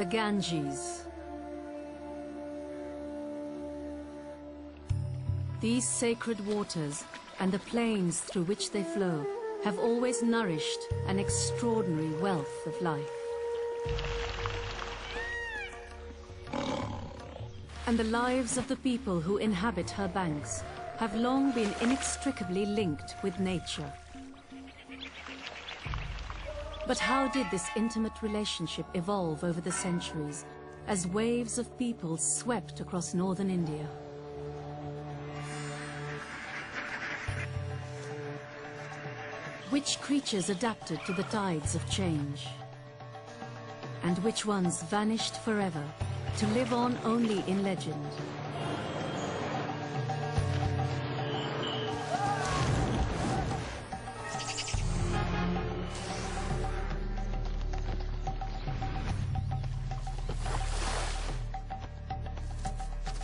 The Ganges. These sacred waters and the plains through which they flow have always nourished an extraordinary wealth of life. And the lives of the people who inhabit her banks have long been inextricably linked with nature. But how did this intimate relationship evolve over the centuries as waves of people swept across northern India? Which creatures adapted to the tides of change? And which ones vanished forever to live on only in legend?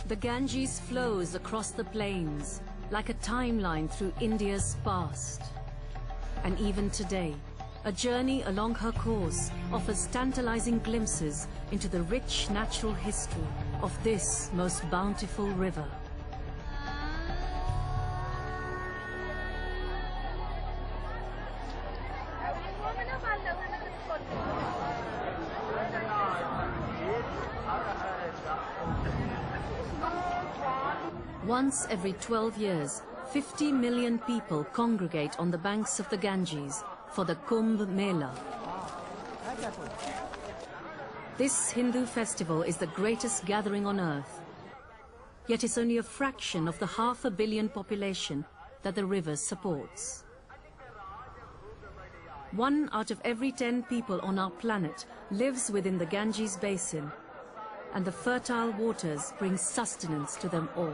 The Ganges flows across the plains like a timeline through India's past. And even today, a journey along her course offers tantalizing glimpses into the rich natural history of this most bountiful river. Once every 12 years, 50 million people congregate on the banks of the Ganges for the Kumbh Mela. This Hindu festival is the greatest gathering on earth, yet it's only a fraction of the 500 million population that the river supports. 1 out of every 10 people on our planet lives within the Ganges basin, and the fertile waters bring sustenance to them all.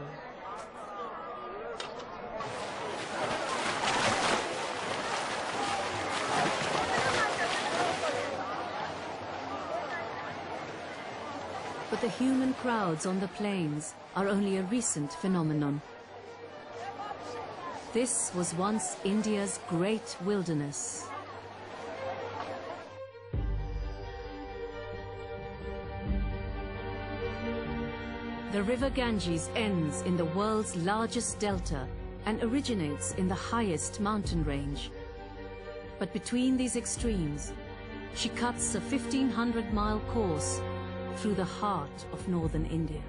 But the human crowds on the plains are only a recent phenomenon. This was once India's great wilderness. The river Ganges ends in the world's largest delta and originates in the highest mountain range. But between these extremes, she cuts a 1,500-mile course through the heart of northern India.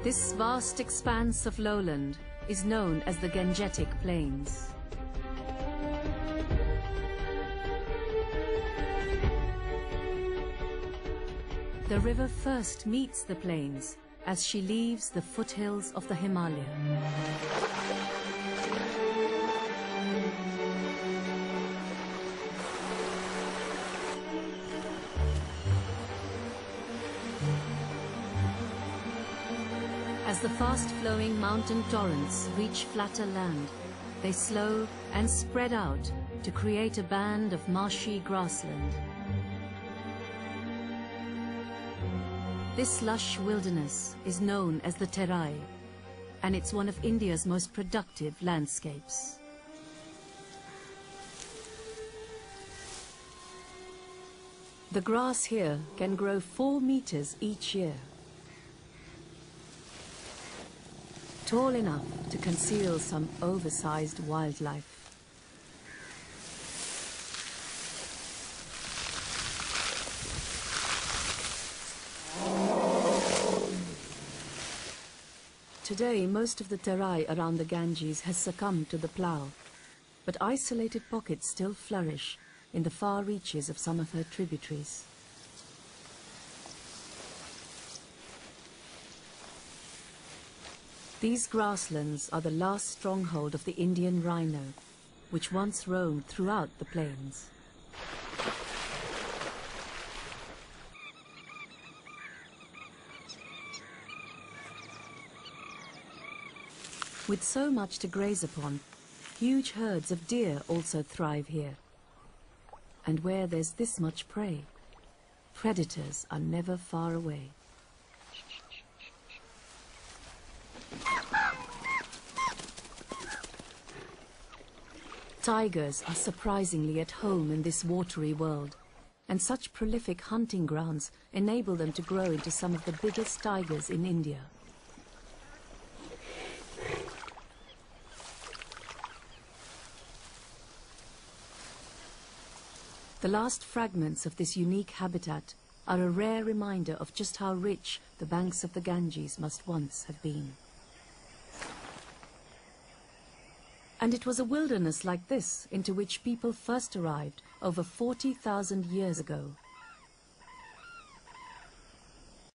This vast expanse of lowland is known as the Gangetic Plains. The river first meets the plains as she leaves the foothills of the Himalaya. As the fast-flowing mountain torrents reach flatter land, they slow and spread out to create a band of marshy grassland. This lush wilderness is known as the Terai, and it's one of India's most productive landscapes. The grass here can grow 4 meters each year, tall enough to conceal some oversized wildlife. Today, most of the Terai around the Ganges has succumbed to the plough, but isolated pockets still flourish in the far reaches of some of her tributaries. These grasslands are the last stronghold of the Indian rhino, which once roamed throughout the plains. With so much to graze upon, huge herds of deer also thrive here. And where there's this much prey, predators are never far away. Tigers are surprisingly at home in this watery world, and such prolific hunting grounds enable them to grow into some of the biggest tigers in India. The last fragments of this unique habitat are a rare reminder of just how rich the banks of the Ganges must once have been. And it was a wilderness like this into which people first arrived over 40,000 years ago.